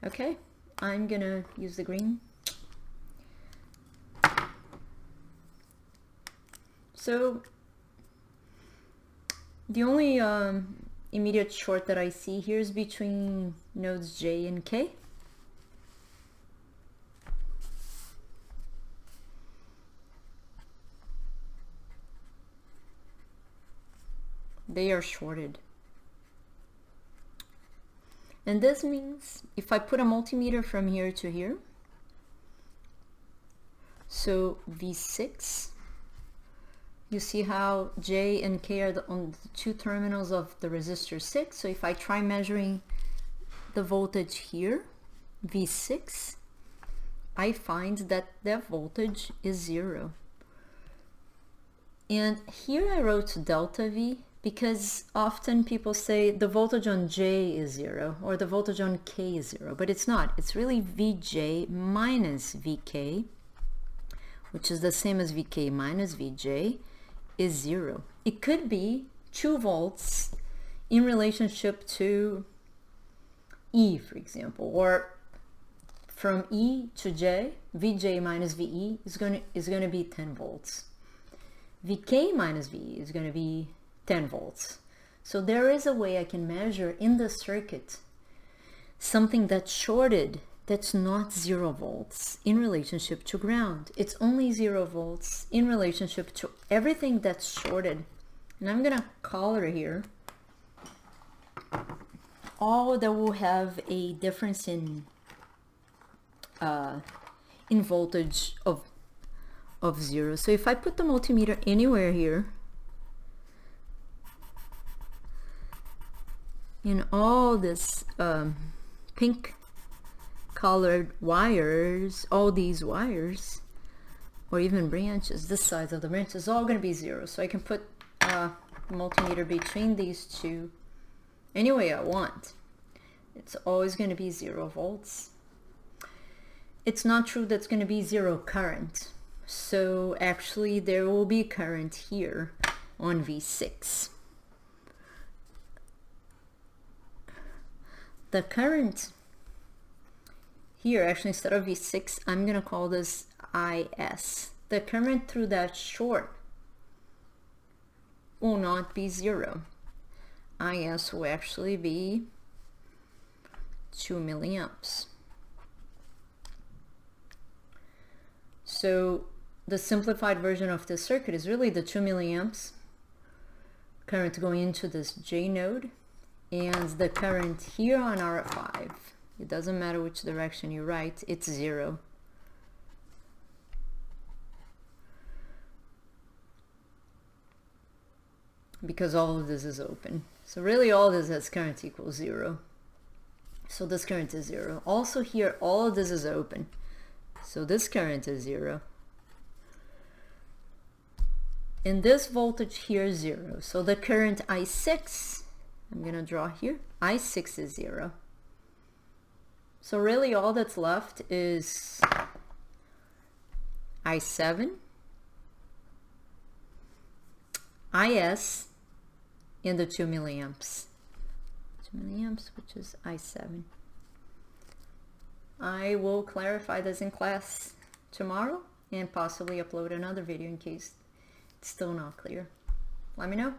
Okay, I'm gonna use the green. So the only immediate short that I see here is between nodes J and K. They are shorted. And this means if I put a multimeter from here to here, so V6, you see how J and K are on the two terminals of the resistor 6. So if I try measuring the voltage here, V6, I find that that voltage is 0. And here I wrote delta V because often people say the voltage on J is 0 or the voltage on K is 0, but it's not. It's really Vj minus Vk, which is the same as Vk minus Vj, is 0. It could be 2 volts in relationship to E, for example, or from E to J, Vj minus Ve is going to be 10 volts. Vk minus Ve is going to be 10 volts. So there is a way I can measure in the circuit something that's shorted that's not 0 volts in relationship to ground. It's only 0 volts in relationship to everything that's shorted. And I'm gonna color here all that will have a difference in voltage of 0. So if I put the multimeter anywhere here, in all this pink colored wires, all these wires, or even branches, this size of the branch is all going to be 0. So I can put a multimeter between these two any way I want. It's always going to be 0 volts. It's not true that's going to be 0 current. So actually there will be current here on V6. The current here, actually instead of V6, I'm going to call this IS. The current through that short will not be 0. IS will actually be 2 milliamps. So the simplified version of this circuit is really the 2 milliamps current going into this J node, and the current here on RF5, it doesn't matter which direction you write, it's 0. Because all of this is open. So really all this has current equals 0. So this current is 0. Also here, all of this is open. So this current is 0. And this voltage here is 0. So the current I6, I'm going to draw here, I6 is 0. So really all that's left is I7, IS, and the 2 milliamps. 2 milliamps, which is I7. I will clarify this in class tomorrow and possibly upload another video in case it's still not clear. Let me know.